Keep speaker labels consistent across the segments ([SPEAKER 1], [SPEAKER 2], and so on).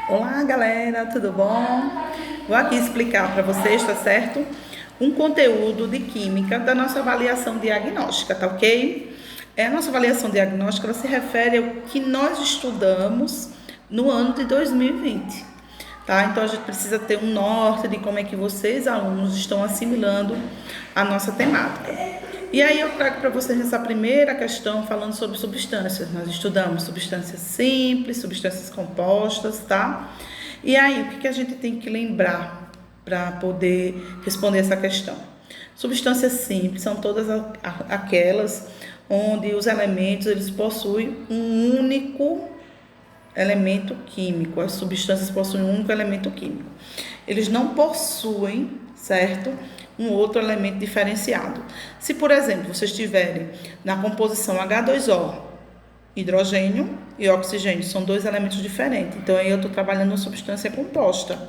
[SPEAKER 1] Olá, galera, tudo bom? Vou aqui explicar para vocês, tá certo? Um conteúdo de química da nossa avaliação diagnóstica, tá ok? A nossa avaliação diagnóstica, ela se refere ao que nós estudamos no ano de 2020, tá? Então a gente precisa ter um norte de como é que vocês, alunos, estão assimilando a nossa temática. E aí eu trago para vocês essa primeira questão falando sobre substâncias. Nós estudamos substâncias simples, substâncias compostas, tá? E aí, o que a gente tem que lembrar para poder responder essa questão? Substâncias simples são todas aquelas onde os elementos eles possuem um único elemento químico. As substâncias possuem um único elemento químico. Eles não possuem, certo, um outro elemento diferenciado. Se, por exemplo, vocês tiverem na composição H2O, hidrogênio e oxigênio, são dois elementos diferentes. Então, aí eu estou trabalhando uma substância composta.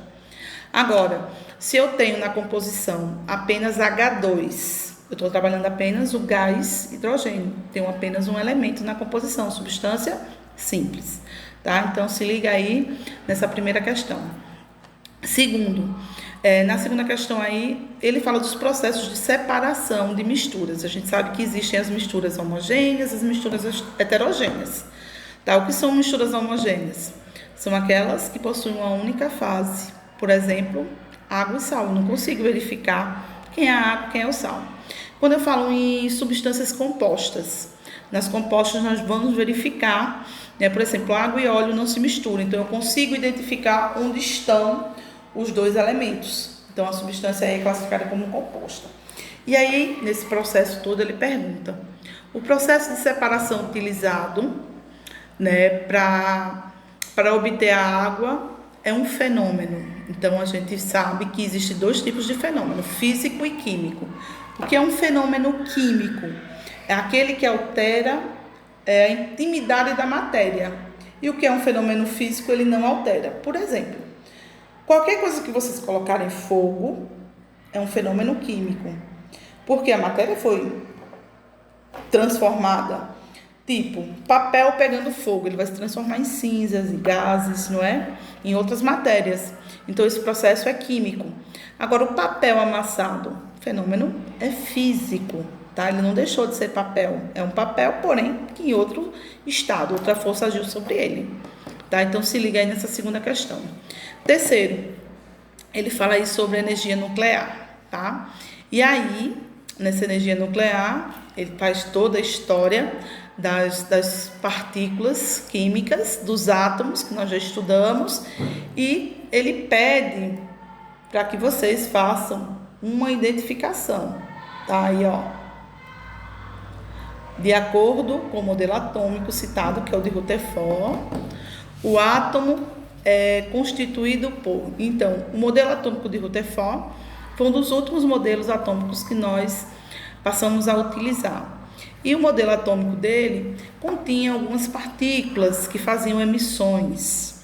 [SPEAKER 1] Agora, se eu tenho na composição apenas H2, eu estou trabalhando apenas o gás hidrogênio. Tenho apenas um elemento na composição, substância simples. Tá? Então, se liga aí nessa primeira questão. Segundo, na segunda questão aí, ele fala dos processos de separação de misturas. A gente sabe que existem as misturas homogêneas, as misturas heterogêneas. Tá? O que são misturas homogêneas? São aquelas que possuem uma única fase. Por exemplo, água e sal. Eu não consigo verificar quem é a água e quem é o sal. Quando eu falo em substâncias compostas, nas compostas nós vamos verificar, por exemplo, água e óleo não se misturam. Então, eu consigo identificar onde estão os dois elementos. Então, a substância é classificada como composta. E aí, nesse processo todo, ele pergunta: o processo de separação utilizado, para obter a água é um fenômeno. Então, a gente sabe que existem dois tipos de fenômeno, físico e químico. O que é um fenômeno químico? É aquele que altera a intimidade da matéria. E o que é um fenômeno físico, ele não altera. Por exemplo, qualquer coisa que vocês colocarem fogo é um fenômeno químico, porque a matéria foi transformada. Tipo, papel pegando fogo, ele vai se transformar em cinzas, em gases, não é? Em outras matérias. Então, esse processo é químico. Agora, o papel amassado, o fenômeno é físico, tá? Ele não deixou de ser papel. É um papel, porém, que em outro estado, outra força agiu sobre ele. Tá? Então, se liga aí nessa segunda questão. Terceiro, ele fala aí sobre energia nuclear, tá? E aí, nessa energia nuclear, ele faz toda a história das partículas químicas, dos átomos, que nós já estudamos, e ele pede para que vocês façam uma identificação, tá? Aí, ó. De acordo com o modelo atômico citado, que é o de Rutherford, o átomo é constituído por... Então, o modelo atômico de Rutherford foi um dos últimos modelos atômicos que nós passamos a utilizar. E o modelo atômico dele continha algumas partículas que faziam emissões,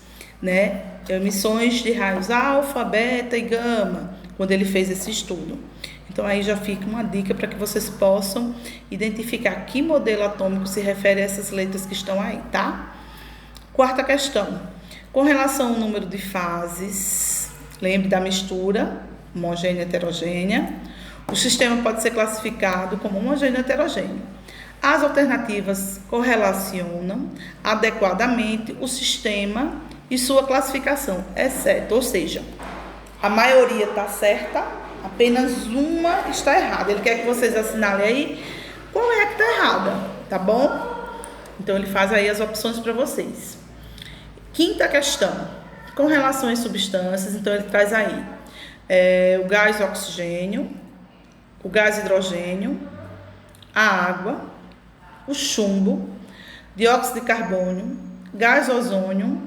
[SPEAKER 1] emissões de raios alfa, beta e gama, quando ele fez esse estudo. Então, aí já fica uma dica para que vocês possam identificar que modelo atômico se refere a essas letras que estão aí, tá? Quarta questão. Com relação ao número de fases, lembre da mistura homogênea e heterogênea. O sistema pode ser classificado como homogêneo e heterogêneo. As alternativas correlacionam adequadamente o sistema e sua classificação, exceto, ou seja, a maioria está certa, apenas uma está errada. Ele quer que vocês assinalem aí qual é a que está errada, tá bom? Então, ele faz aí as opções para vocês. Quinta questão, com relação às substâncias, então ele traz aí o gás oxigênio, o gás hidrogênio, a água, o chumbo, dióxido de carbono, gás ozônio,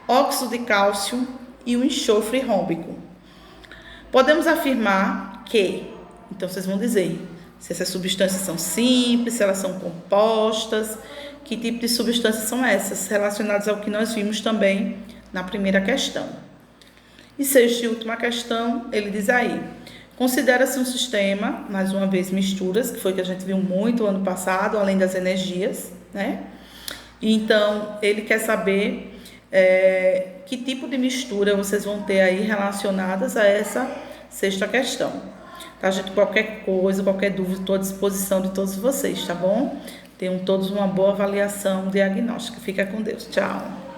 [SPEAKER 1] óxido de cálcio e o enxofre rhombico. Podemos afirmar que, então vocês vão dizer se essas substâncias são simples, se elas são compostas, que tipo de substâncias são essas, relacionadas ao que nós vimos também na primeira questão. E sexta e última questão, ele diz aí: considera-se um sistema, mais uma vez misturas, que foi que a gente viu muito ano passado, além das energias, Então, ele quer saber que tipo de mistura vocês vão ter aí relacionadas a essa sexta questão. Tá, gente? Qualquer coisa, qualquer dúvida, estou à disposição de todos vocês, tá bom? Tenham todos uma boa avaliação diagnóstica. Fica com Deus. Tchau.